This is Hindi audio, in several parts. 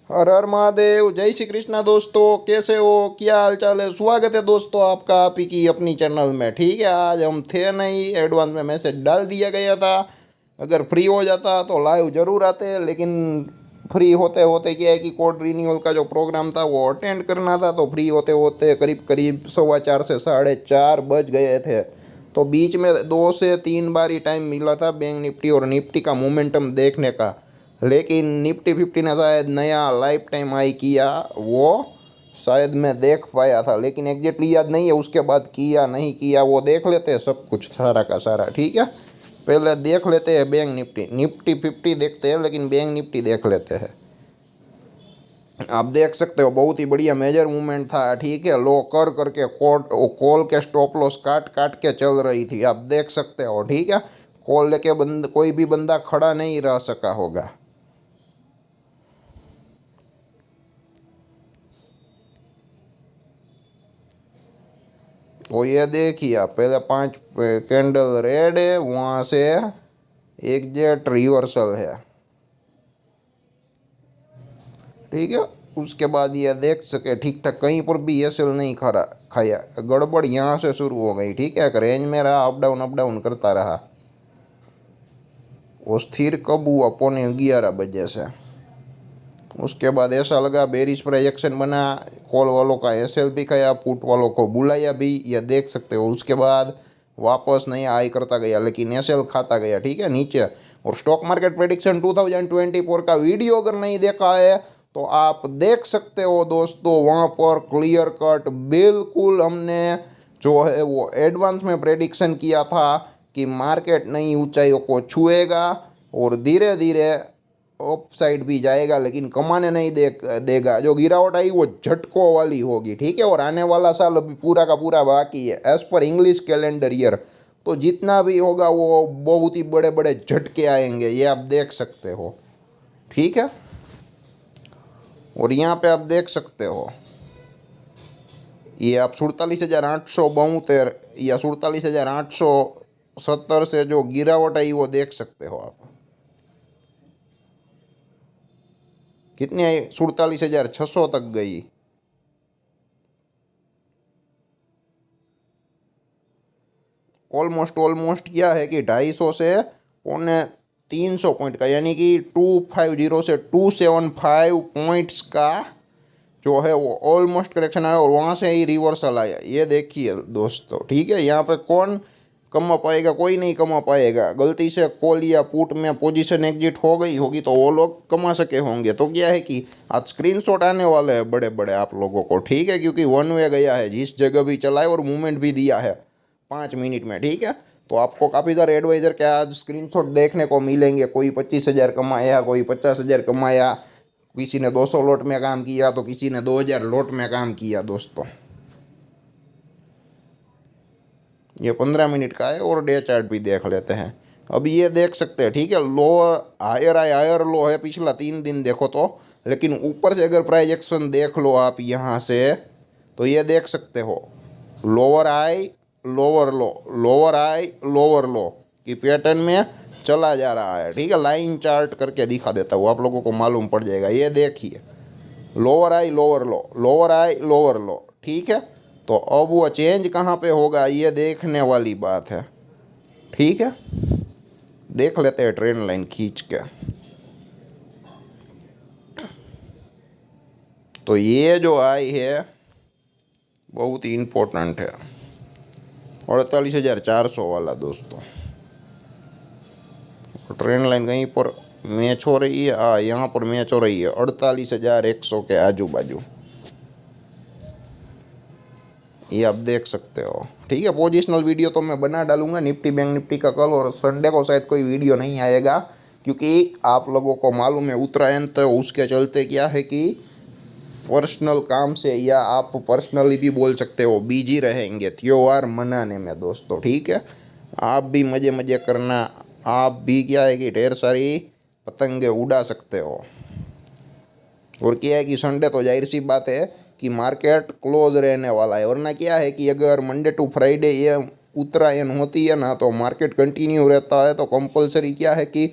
हर हर महादेव। जय श्री कृष्णा दोस्तों, कैसे हो, क्या हाल चाल है। स्वागत है दोस्तों आपका आप ही की अपनी चैनल में। ठीक है, आज हम थे नहीं, एडवांस में मैसेज डाल दिया गया था। अगर फ्री हो जाता तो लाइव ज़रूर आते, लेकिन फ्री होते होते क्या है कि कोड रिन्यूअल का जो प्रोग्राम था वो अटेंड करना था, तो फ्री होते होते करीब करीब 4:15 से 4:30 बज गए थे। तो बीच में 2 से 3 बार ही टाइम मिला था बैंक निफ्टी और निफ्टी का मोमेंटम देखने का। लेकिन निफ्टी फिफ्टी ने शायद नया लाइफ टाइम हाई किया, वो शायद मैं देख पाया था, लेकिन एग्जैक्टली याद नहीं है उसके बाद किया नहीं किया। वो देख लेते हैं सब कुछ सारा का सारा। ठीक है, पहले देख लेते हैं बैंक निफ्टी। निफ्टी फिफ्टी देखते हैं, लेकिन बैंक निफ्टी देख लेते हैं। आप देख सकते हो बहुत ही बढ़िया मेजर मूवमेंट था। ठीक है, लो कर करके कॉल के स्टॉप लॉस काट काट के चल रही थी, आप देख सकते हो। ठीक है, कॉल लेके कोई भी बंदा खड़ा नहीं रह सका होगा। तो ये देखिए आप, पहले 5 कैंडल रेड है, वहाँ से एग्जैक्ट रिवर्सल है। ठीक है, उसके बाद ये देख सके ठीक ठाक कहीं पर भी ये सेल नहीं खरा खाया, गड़बड़ यहाँ से शुरू हो गई। ठीक है, रेंज में रहा, अप डाउन करता रहा। वो स्थिर कब हुआ? 11:15 बजे से। उसके बाद ऐसा लगा बेरिश प्रोजेक्शन बना, कॉल वालों का एसएल भी खाया, पुट वालों को बुलाया भी, ये देख सकते हो। उसके बाद वापस नया हाई करता गया, लेकिन एसएल खाता गया। ठीक है, नीचे। और स्टॉक मार्केट प्रेडिक्शन 2024 का वीडियो अगर नहीं देखा है तो आप देख सकते हो दोस्तों, वहाँ पर क्लियर कट बिल्कुल हमने जो है वो एडवांस में प्रेडिक्शन किया था कि मार्केट नई ऊंचाइयों को छुएगा और धीरे धीरे अप साइड भी जाएगा, लेकिन कमाने नहीं देगा। जो गिरावट आई वो झटकों वाली होगी। ठीक है, और आने वाला साल अभी पूरा का पूरा बाकी है as per English calendar year. तो जितना भी होगा वो बहुत ही बड़े बड़े झटके आएंगे, ये आप देख सकते हो। ठीक है, और यहाँ पे आप देख सकते हो, ये आप 47,872 या 47,870 से जो गिरावट आई वो देख सकते हो आप। कितनी आई? 47,600 तक गई। ऑलमोस्ट ऑलमोस्ट क्या है कि 250 से 350 पॉइंट का, यानी कि 250 से 275 पॉइंट्स का जो है वो ऑलमोस्ट करेक्शन आया, और वहाँ से ही रिवर्सल आया। ये देखिए दोस्तों। ठीक है, यहाँ पे कौन कमा पाएगा? कोई नहीं कमा पाएगा। गलती से कॉल या पुट में पोजीशन एग्जिट हो गई होगी तो वो लोग कमा सके होंगे। तो क्या है कि आज स्क्रीनशॉट आने वाले हैं बड़े बड़े आप लोगों को। ठीक है, क्योंकि वन वे गया है, जिस जगह भी चला है और मूवमेंट भी दिया है 5 मिनट में। ठीक है, तो आपको काफ़ी सारे एडवाइज़र के आज स्क्रीनशॉट देखने को मिलेंगे। कोई 25,000 कमाया, कोई 50,000 कमाया, किसी ने 200 लोट में काम किया तो किसी ने 2,000 लोट में काम किया दोस्तों। ये 15 मिनट का है, और डे चार्ट भी देख लेते हैं। अब ये देख सकते हैं। ठीक है, lower higher high higher low है पिछला 3 दिन देखो तो, लेकिन ऊपर से अगर प्राइस एक्शन देख लो आप यहाँ से, तो ये देख सकते हो लोअर हाई लोअर लो, लोअर हाई लोअर लो की पैटर्न में चला जा रहा है। ठीक है, लाइन चार्ट करके दिखा देता हूँ, आप लोगों को मालूम पड़ जाएगा। ये देखिए, लोअर आई लोअर लो, लोअर आई लोअर लो। ठीक है, तो अब वो चेंज कहाँ पे होगा ये देखने वाली बात है। ठीक है, देख लेते हैं ट्रेंड लाइन खींच के। तो ये जो आई है बहुत ही इम्पोर्टेंट है, 48,400 वाला दोस्तों। ट्रेंड लाइन कहीं पर मैच हो रही है, हाँ यहाँ पर मैच हो रही है 48,100 के आजू बाजू, ये आप देख सकते हो। ठीक है, पोजिशनल वीडियो तो मैं बना डालूंगा निफ्टी बैंक निफ्टी का कल, और संडे को शायद कोई वीडियो नहीं आएगा, क्योंकि आप लोगों को मालूम है उत्तरायण, तो उसके चलते क्या है कि पर्सनल काम से, या आप पर्सनली भी बोल सकते हो, बिजी रहेंगे त्योहार मनाने में दोस्तों। ठीक है, आप भी मज़े मज़े करना, आप भी क्या है कि ढेर सारी पतंगे उड़ा सकते हो। और क्या है कि संडे तो जाहिर सी बात है कि मार्केट क्लोज रहने वाला है, वरना क्या है कि अगर मंडे टू फ्राइडे ये उत्तरायण होती है ना, तो मार्केट कंटिन्यू रहता है, तो कंपलसरी क्या है कि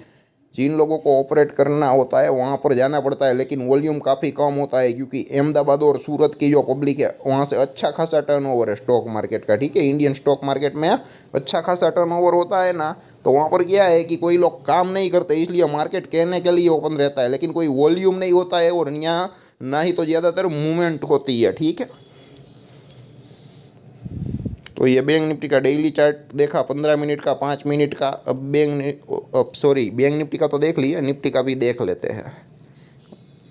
जिन लोगों को ऑपरेट करना होता है वहाँ पर जाना पड़ता है, लेकिन वॉल्यूम काफ़ी कम होता है क्योंकि अहमदाबाद और सूरत की जो पब्लिक है वहाँ से अच्छा खासा टर्नओवर है स्टॉक मार्केट का। ठीक है, इंडियन स्टॉक मार्केट में अच्छा खासा टर्नओवर होता है ना, तो वहाँ पर क्या है कि कोई लोग काम नहीं करते, इसलिए मार्केट कहने के लिए ओपन रहता है, लेकिन कोई वॉल्यूम नहीं होता है और यहाँ ना ही तो ज़्यादातर मूवमेंट होती है। ठीक है, तो ये बैंक निफ्टी का डेली चार्ट देखा 15 मिनट का, 5 मिनट का। अब बैंक निफ्टी का तो देख लिया, निफ्टी का भी देख लेते हैं।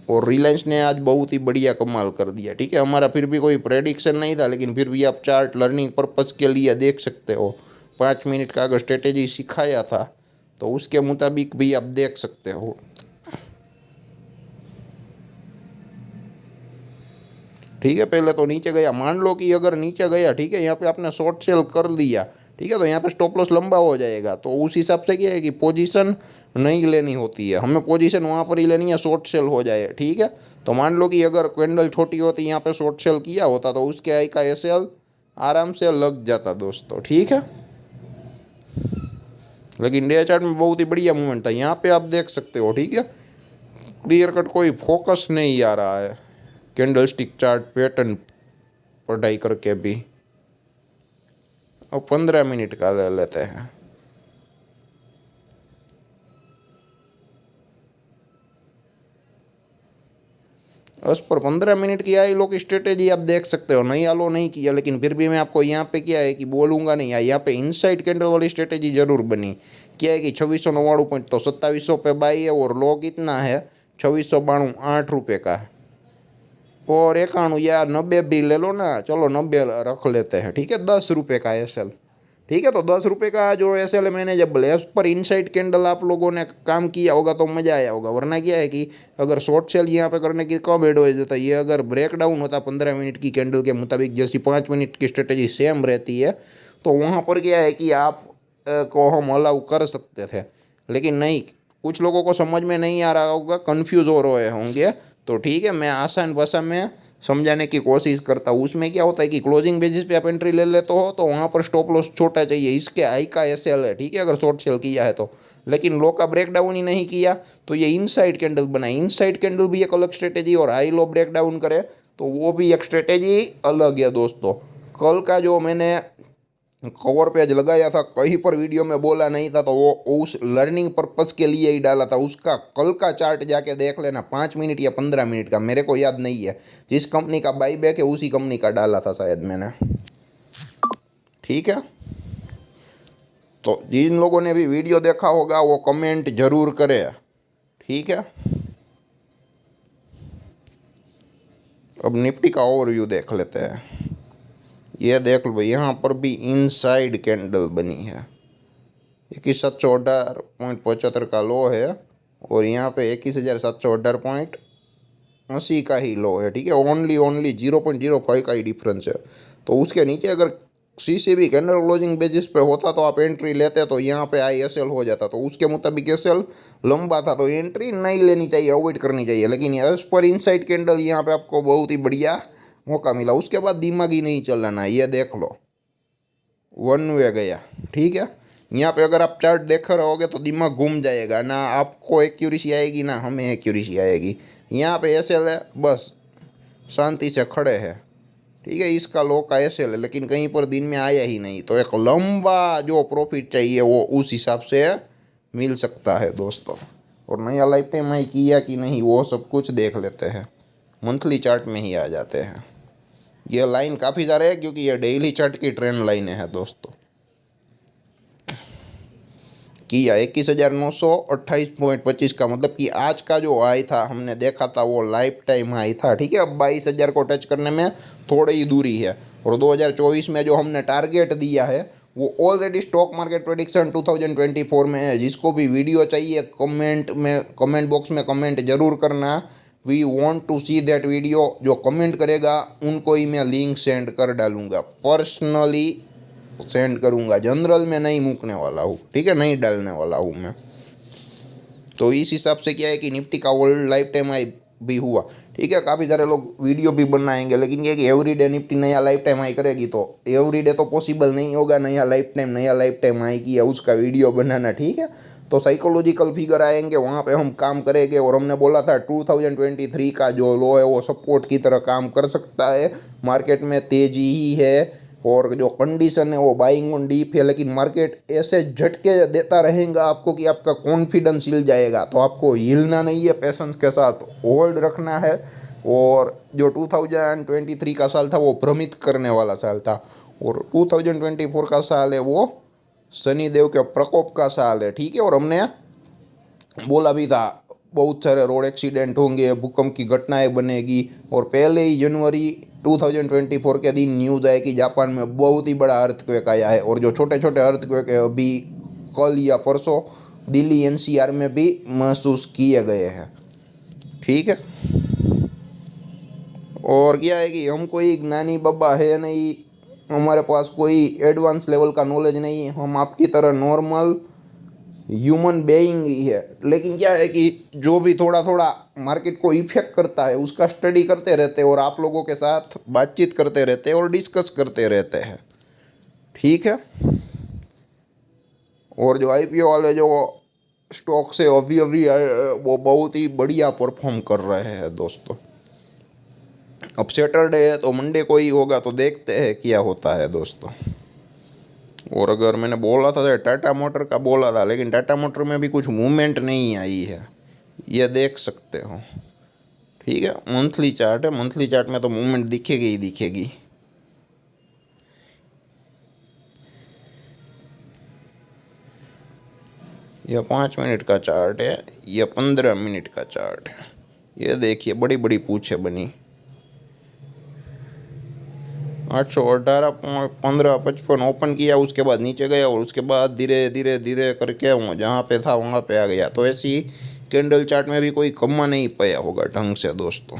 और रिलायंस ने आज बहुत ही बढ़िया कमाल कर दिया। ठीक है, हमारा फिर भी कोई प्रेडिक्शन नहीं था, लेकिन फिर भी आप चार्ट लर्निंग पर्पज़ के लिए देख सकते हो। 5 मिनट का अगर स्ट्रेटेजी सिखाया था तो उसके मुताबिक भी आप देख सकते हो। ठीक है, पहले तो नीचे गया, मान लो कि अगर नीचे गया, ठीक है, यहाँ पे आपने शॉर्ट सेल कर लिया, ठीक है, तो यहाँ पे स्टॉप लॉस लंबा हो जाएगा। तो उस हिसाब से क्या है कि पोजीशन नहीं लेनी होती है, हमें पोजीशन वहाँ पर ही लेनी है, शॉर्ट सेल हो जाए। ठीक है, तो मान लो कि अगर कैंडल छोटी होती यहाँ पे शॉर्ट सेल किया होता तो उसके आई का एसएल आराम से लग जाता दोस्तों। ठीक है, लेकिन डे चार्ट में बहुत ही बढ़िया मूवमेंट था, यहाँ पे आप देख सकते हो। ठीक है, क्लियर कट कोई फोकस नहीं आ रहा है कैंडल स्टिक चार्ट पैटर्न पढ़ाई करके भी। अब 15 मिनट का ले लेते हैं। उस पर 15 मिनट की आई लो की स्ट्रेटेजी आप देख सकते हो, नहीं आलो नहीं किया, लेकिन फिर भी मैं आपको यहाँ पे क्या है कि बोलूँगा नहीं, यहाँ पे इनसाइड कैंडल वाली स्ट्रेटेजी जरूर बनी। क्या है कि 2699 पॉइंट तो 2700 पे बाई है और लो कितना है 2692, 8 रुपये का। और 91 या 90 भी ले लो ना, चलो 90 रख लेते हैं। ठीक है, 10 रुपये का एसएल। ठीक है, तो 10 रुपये का जो एसएल है मैंने जब बोले उस पर इनसाइड कैंडल आप लोगों ने काम किया होगा तो मज़ा आया होगा। वरना क्या है कि अगर शॉर्ट सेल यहाँ पे करने की कब एड हो जाता है, ये अगर ब्रेक डाउन होता 15 मिनट की कैंडल के मुताबिक, जैसी 5 मिनट की स्ट्रेटेजी सेम रहती है, तो वहाँ पर क्या है कि आप को हम अलाउ कर सकते थे, लेकिन नहीं, कुछ लोगों को समझ में नहीं आ रहा होगा, कन्फ्यूज़ हो रहे होंगे। तो ठीक है, मैं आसान भाषा में समझाने की कोशिश करता हूँ। उसमें क्या होता है कि क्लोजिंग बेसिस पे आप एंट्री ले लेते हो तो वहाँ पर स्टॉप लॉस छोटा चाहिए, इसके हाई का एसएल है। ठीक है, अगर शॉर्ट सेल किया है तो, लेकिन लो का ब्रेक डाउन ही नहीं किया तो ये इनसाइड कैंडल बना। इनसाइड कैंडल भी एक अलग स्ट्रेटेजी, और हाई लो ब्रेक डाउन करे तो वो भी एक स्ट्रेटेजी अलग है दोस्तों। कल का जो मैंने कवर पेज लगाया था, कहीं पर वीडियो में बोला नहीं था, तो वो उस लर्निंग पर्पज़ के लिए ही डाला था। उसका कल का चार्ट जाके देख लेना, 5 मिनट या 15 मिनट का, मेरे को याद नहीं है। जिस कंपनी का बाई बैक है उसी कंपनी का डाला था शायद मैंने। ठीक है, तो जिन लोगों ने भी वीडियो देखा होगा वो कमेंट जरूर करे। ठीक है, अब निफ्टी का ओवरव्यू देख लेते हैं। ये देख लो भाई, यहाँ पर भी इनसाइड कैंडल बनी है। 21,718.75 का लो है और यहाँ पे 21,718.80 का ही लो है। ठीक है, ओनली 0.05 का ही डिफरेंस है। तो उसके नीचे अगर सीसीबी कैंडल क्लोजिंग बेसिस पे होता तो आप एंट्री लेते, तो यहाँ पे आईएसएल हो जाता, तो उसके मुताबिक एसएल लंबा था, तो एंट्री नहीं लेनी चाहिए, अवॉइड करनी चाहिए। लेकिन एज पर इनसाइड कैंडल यहाँ पे आपको बहुत ही बढ़िया मौका मिला। उसके बाद दिमाग ही नहीं चलाना, ये देख लो, वन वे गया। ठीक है, यहाँ पे अगर आप चार्ट देख रहोगे तो दिमाग घूम जाएगा, ना आपको एक्यूरेसी आएगी ना हमें एक्यूरेसी आएगी। यहाँ पे एसएल है, बस शांति से खड़े हैं। ठीक है, इसका लो का एसएल है, लेकिन कहीं पर दिन में आया ही नहीं, तो एक लंबा जो प्रॉफिट चाहिए वो उस हिसाब से मिल सकता है दोस्तों। और नया लाइफ टाइम हाई किया कि नहीं वो सब कुछ देख लेते हैं, मंथली चार्ट में ही आ जाते हैं। ये लाइन काफ़ी ज़्यादा है क्योंकि ये डेली चार्ट की ट्रेंड लाइनें हैं दोस्तों। किया 21,928.25 का, मतलब कि आज का जो हाई था हमने देखा था वो लाइफ टाइम हाई था। ठीक है, अब 22,000 को टच करने में थोड़ी ही दूरी है। और 2024 में जो हमने टारगेट दिया है वो ऑलरेडी स्टॉक मार्केट प्रेडिक्शन 2024 में है। जिसको भी वीडियो चाहिए कमेंट बॉक्स में कमेंट जरूर करना, we want to see that video. जो कमेंट करेगा उनको ही मैं लिंक सेंड कर डालूँगा, पर्सनली सेंड करूँगा, जनरल में नहीं मूकने वाला हूँ। ठीक है, नहीं डालने वाला हूँ मैं। तो इस हिसाब से क्या है कि निफ्टी का वर्ल्ड लाइफ टाइम हाई भी हुआ। ठीक है, काफ़ी सारे लोग वीडियो भी बनाएंगे, लेकिन ये कि एवरीडे निफ्टी नया लाइफ टाइम हाई करेगी तो एवरीडे तो पॉसिबल नहीं होगा नया लाइफ टाइम हाई किया उसका वीडियो बनाना। ठीक है, तो साइकोलॉजिकल फिगर आएंगे, वहाँ पे हम काम करेंगे। और हमने बोला था 2023 का जो लो है वो सपोर्ट की तरह काम कर सकता है। मार्केट में तेजी ही है और जो कंडीशन है वो बाइंग ऑन डीप है, लेकिन मार्केट ऐसे झटके देता रहेगा आपको कि आपका कॉन्फिडेंस हिल जाएगा। तो आपको हिलना नहीं है, पेशेंस के साथ होल्ड रखना है। और जो 2023 का साल था वो भ्रमित करने वाला साल था, और 2024 का साल है वो शनिदेव के प्रकोप का साल है, ठीक है। और हमने बोला भी था बहुत सारे रोड एक्सीडेंट होंगे, भूकंप की घटनाएं बनेगी। और पहले ही जनवरी 2024 के दिन न्यूज़ आए कि जापान में बहुत ही बड़ा अर्थक्वेक आया है। और जो छोटे छोटे अर्थक्वेक है अभी कल या परसों दिल्ली एनसीआर में भी महसूस किए गए हैं, ठीक है। और क्या है कि हम कोई ज्ञानी बाबा है नहीं, हमारे पास कोई एडवांस लेवल का नॉलेज नहीं है, हम आपकी तरह नॉर्मल ह्यूमन बेइंग ही है। लेकिन क्या है कि जो भी थोड़ा थोड़ा मार्केट को इफेक्ट करता है उसका स्टडी करते रहते हैं और आप लोगों के साथ बातचीत करते रहते हैं और डिस्कस करते रहते हैं, ठीक है। और जो आईपीओ वाले जो स्टॉक से अभी अभी आए वो बहुत ही बढ़िया परफॉर्म कर रहे हैं दोस्तों। अब सैटरडे है तो मंडे को ही होगा, तो देखते हैं क्या होता है दोस्तों। और अगर मैंने बोला था टाटा मोटर का बोला था, लेकिन टाटा मोटर में भी कुछ मूवमेंट नहीं आई है, ये देख सकते हो, ठीक है। मंथली चार्ट है, मंथली चार्ट में तो मूवमेंट दिखेगी ही दिखेगी। यह 5 मिनट का चार्ट है, यह 15 मिनट का चार्ट है। ये देखिए बड़ी बड़ी पूछे बनी 818.1555 ओपन किया, उसके बाद नीचे गया और उसके बाद धीरे धीरे धीरे करके जहाँ पे था वहाँ पे आ गया। तो ऐसी कैंडल चार्ट में भी कोई कमा नहीं पाया होगा ढंग से दोस्तों।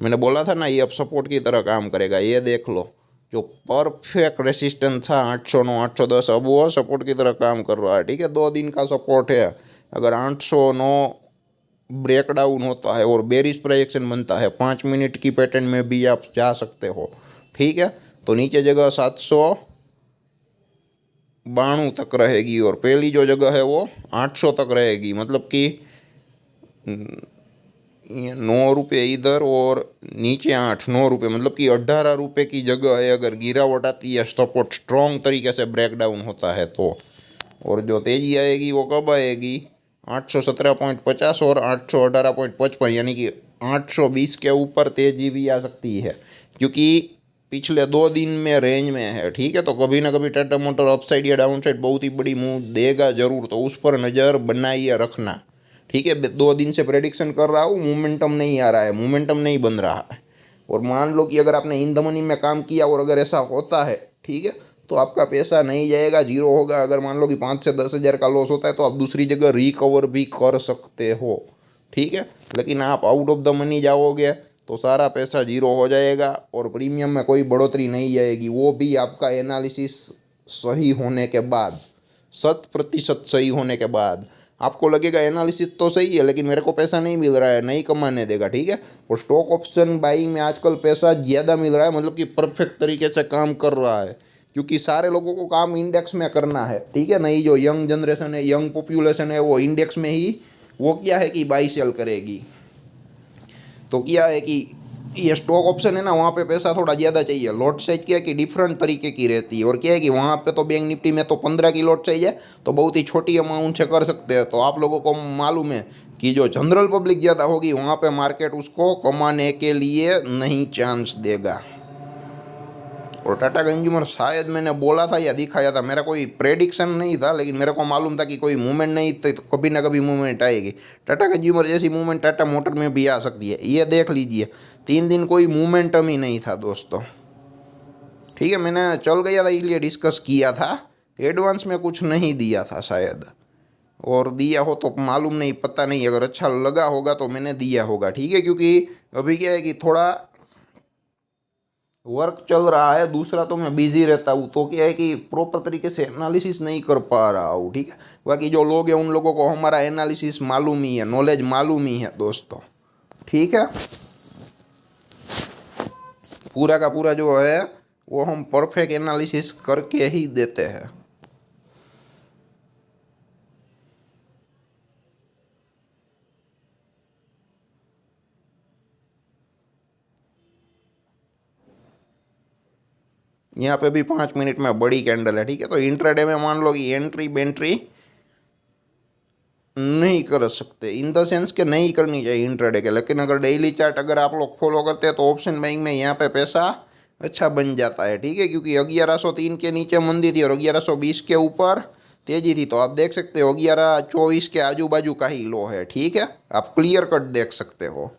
मैंने बोला था ना ये अब सपोर्ट की तरह काम करेगा। ये देख लो जो परफेक्ट रेसिस्टेंस था 809 810, अब वो सपोर्ट की तरह काम कर रहा है, ठीक है। 2 दिन का सपोर्ट है। अगर 809 ब्रेकडाउन होता है और बेरिश प्रोजेक्शन बनता है 5 मिनट की पैटर्न में भी आप जा सकते हो, ठीक है। तो नीचे जगह 792 तक रहेगी और पहली जो जगह है वो 800 तक रहेगी। मतलब कि 9 रुपये इधर और नीचे 8 9 रुपये, मतलब कि 18 रुपये की जगह है अगर गिरावट आती है, सपोर्ट स्ट्रॉन्ग तरीके से ब्रेकडाउन होता है तो। और जो तेजी आएगी वो कब आएगी 817.50 और 818.55, यानी कि 820 के ऊपर तेजी भी आ सकती है, क्योंकि पिछले 2 दिन में रेंज में है, ठीक है। तो कभी ना कभी टाटा मोटर अपसाइड या डाउन साइड बहुत ही बड़ी मूव देगा जरूर, तो उस पर नज़र बनाइए रखना, ठीक है। 2 दिन से प्रेडिक्शन कर रहा हूँ, मोमेंटम नहीं आ रहा है, मोमेंटम नहीं बन रहा है। और मान लो कि अगर आपने इन द मनी में काम किया और अगर ऐसा होता है, ठीक है, तो आपका पैसा नहीं जाएगा, जीरो होगा। अगर मान लो कि 5 से 10 हज़ार का लॉस होता है तो आप दूसरी जगह रिकवर भी कर सकते हो, ठीक है। लेकिन आप आउट ऑफ द मनी जाओगे तो सारा पैसा जीरो हो जाएगा और प्रीमियम में कोई बढ़ोतरी नहीं आएगी, वो भी आपका एनालिसिस सही होने के बाद, 100% सही होने के बाद। आपको लगेगा एनालिसिस तो सही है लेकिन मेरे को पैसा नहीं मिल रहा है, नहीं कमाने देगा, ठीक है। और स्टॉक ऑप्शन बाइंग में आजकल पैसा ज़्यादा मिल रहा है, मतलब कि परफेक्ट तरीके से काम कर रहा है, क्योंकि सारे लोगों को काम इंडेक्स में करना है, ठीक है। नई जो यंग जनरेशन है, यंग पॉपुलेशन है, वो इंडेक्स में ही वो क्या है कि बाई सेल करेगी। तो क्या है कि ये स्टॉक ऑप्शन है ना, वहाँ पे पैसा थोड़ा ज़्यादा चाहिए। लॉट साइज क्या है कि डिफरेंट तरीके की रहती है। और क्या है कि वहाँ पे तो बैंक निफ्टी में तो 15 की लॉट चाहिए, तो बहुत ही छोटी अमाउंट से कर सकते हैं। तो आप लोगों को मालूम है कि जो जनरल पब्लिक ज़्यादा होगी वहाँ पे मार्केट उसको कमाने के लिए नहीं चांस देगा। और टाटा कंज्यूमर शायद मैंने बोला था या दिखाया था, मेरा कोई प्रेडिक्शन नहीं था, लेकिन मेरे को मालूम था कि कोई मूवमेंट नहीं थी तो कभी ना कभी मूवमेंट आएगी। टाटा कंज्यूमर जैसी मूवमेंट टाटा मोटर में भी आ सकती है, ये देख लीजिए। 3 दिन कोई मूवमेंटम ही नहीं था दोस्तों, ठीक है। मैंने चल गया था इसलिए डिस्कस किया था, एडवांस में कुछ नहीं दिया था शायद, और दिया हो तो मालूम नहीं, पता नहीं। अगर अच्छा लगा होगा तो मैंने दिया होगा, ठीक है। क्योंकि अभी क्या है कि थोड़ा वर्क चल रहा है, दूसरा तो मैं बिजी रहता हूँ, तो क्या है कि प्रॉपर तरीके से एनालिसिस नहीं कर पा रहा हूँ, ठीक है। बाकी जो लोग हैं उन लोगों को हमारा एनालिसिस मालूम ही है, नॉलेज मालूम ही है दोस्तों, ठीक है। पूरा का पूरा जो है वो हम परफेक्ट एनालिसिस करके ही देते हैं। यहाँ पे भी 5 मिनट में बड़ी कैंडल है, ठीक है। तो इंट्राडे में मान लो कि एंट्री बेंट्री नहीं कर सकते, इन द सेंस कि नहीं करनी चाहिए इंट्राडे के। लेकिन अगर डेली चार्ट अगर आप लोग फॉलो करते हैं तो ऑप्शन बाइंग में यहाँ पे पैसा अच्छा बन जाता है, ठीक है। क्योंकि 1103 के नीचे मंदी थी और 1120 के ऊपर तेजी थी। तो आप देख सकते हो 1124 के आजू बाजू का ही लो है, ठीक है। आप क्लियर कट देख सकते हो,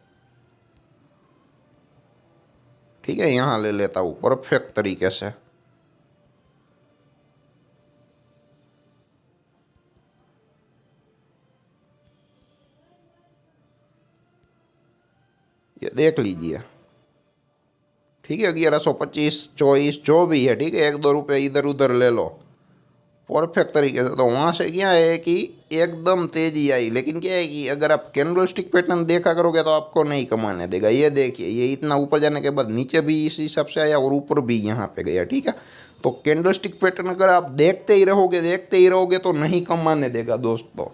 ठीक है। यहाँ ले लेता हूँ परफेक्ट तरीके से। ये देख लीजिए, ठीक है। 1125 24 जो भी है, ठीक है। 1-2 रुपये इधर उधर ले लो परफेक्ट तरीके से। तो वहाँ से क्या है कि एकदम तेजी आई। लेकिन क्या है कि अगर आप कैंडल स्टिक पैटर्न देखा करोगे तो आपको नहीं कमाने देगा। ये देखिए, ये इतना ऊपर जाने के बाद नीचे भी इस हिसाब से आया और ऊपर भी यहाँ पे गया, ठीक है। तो कैंडल स्टिक पैटर्न अगर आप देखते ही रहोगे तो नहीं कमाने देगा दोस्तों,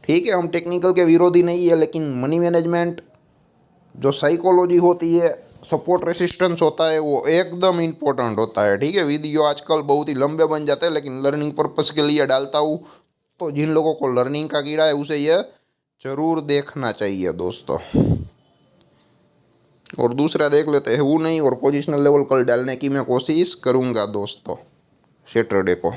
ठीक है। हम टेक्निकल के विरोधी नहीं है, लेकिन मनी मैनेजमेंट जो साइकोलॉजी होती है, सपोर्ट रेसिस्टेंस होता है, वो एकदम इम्पोर्टेंट होता है, ठीक है। वीडियो आजकल बहुत ही लंबे बन जाते हैं, लेकिन लर्निंग पर्पज़ के लिए डालता हूँ। तो जिन लोगों को लर्निंग का कीड़ा है उसे यह जरूर देखना चाहिए दोस्तों। और दूसरा देख लेते हैं वो नहीं, और पोजिशनल लेवल कल डालने की मैं कोशिश करूँगा दोस्तों सैटरडे को।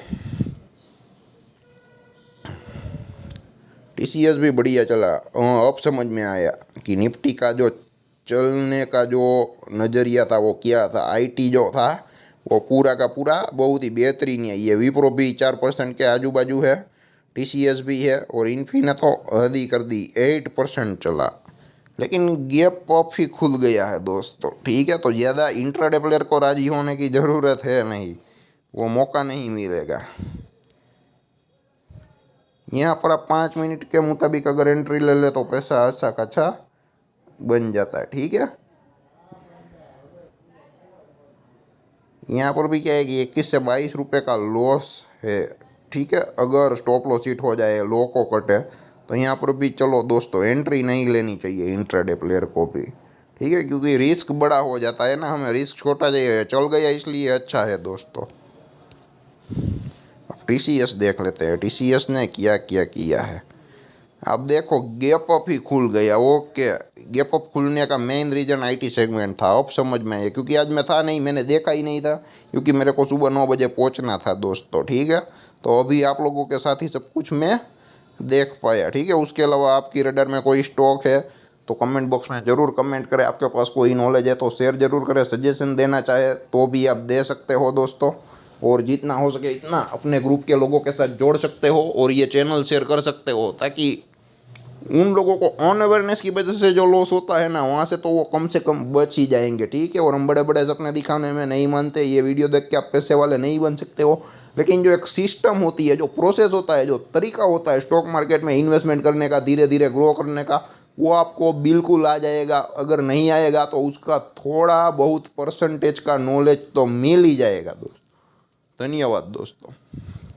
टीसीएस भी बढ़िया चला। अब समझ में आया कि निफ्टी का जो चलने का जो नज़रिया था वो क्या था। आईटी जो था वो पूरा का पूरा बहुत ही बेहतरीन है। ये विप्रो भी 4% के आजू बाजू है, टीसीएस भी है, और इन्फी ने तो हद ही कर दी, 8% चला। लेकिन गैप अप ही खुल गया है दोस्तों, ठीक है। तो ज़्यादा इंट्राडे प्लेयर को राजी होने की ज़रूरत है नहीं, वो मौका नहीं मिलेगा। यहाँ पर आप 5 मिनट के मुताबिक अगर एंट्री ले ले तो पैसा अच्छा खासा बन जाता है, ठीक है। यहाँ पर भी क्या है कि 21 से 22 रुपये का लॉस है, ठीक है। अगर स्टॉप लॉस हिट हो जाए, लो को कटे, तो यहाँ पर भी चलो दोस्तों एंट्री नहीं लेनी चाहिए इंट्राडे प्लेयर को भी, ठीक है। क्योंकि रिस्क बड़ा हो जाता है ना, हमें रिस्क छोटा चाहिए। चल गया इसलिए अच्छा है दोस्तों। अब टीसीएस देख लेते हैं, टीसीएस ने क्या क्या किया है। आप देखो गैप अप ही खुल गया। ओके, गैप अप खुलने का मेन रीज़न आईटी सेगमेंट था। अब समझ में आया, क्योंकि आज मैं था नहीं, मैंने देखा ही नहीं था, क्योंकि मेरे को सुबह 9 बजे पहुंचना था दोस्तों, ठीक है। तो अभी आप लोगों के साथ ही सब कुछ मैं देख पाया, ठीक है। उसके अलावा आपकी रडार में कोई स्टॉक है तो कमेंट बॉक्स में ज़रूर कमेंट करें। आपके पास कोई नॉलेज है तो शेयर ज़रूर करें। सजेशन देना चाहे तो भी आप दे सकते हो दोस्तों। और जितना हो सके इतना अपने ग्रुप के लोगों के साथ जोड़ सकते हो और ये चैनल शेयर कर सकते हो, ताकि उन लोगों को ऑन अवेयरनेस की वजह से जो लॉस होता है ना, वहाँ से तो वो कम से कम बच ही जाएंगे, ठीक है। और हम बड़े बड़े सपने दिखाने में नहीं मानते। ये वीडियो देख के आप पैसे वाले नहीं बन सकते हो, लेकिन जो एक सिस्टम होती है, जो प्रोसेस होता है, जो तरीका होता है स्टॉक मार्केट में इन्वेस्टमेंट करने का, धीरे धीरे ग्रो करने का, वो आपको बिल्कुल आ जाएगा। अगर नहीं आएगा तो उसका थोड़ा बहुत परसेंटेज का नॉलेज तो मिल ही जाएगा दोस्तों। धन्यवाद दोस्तों।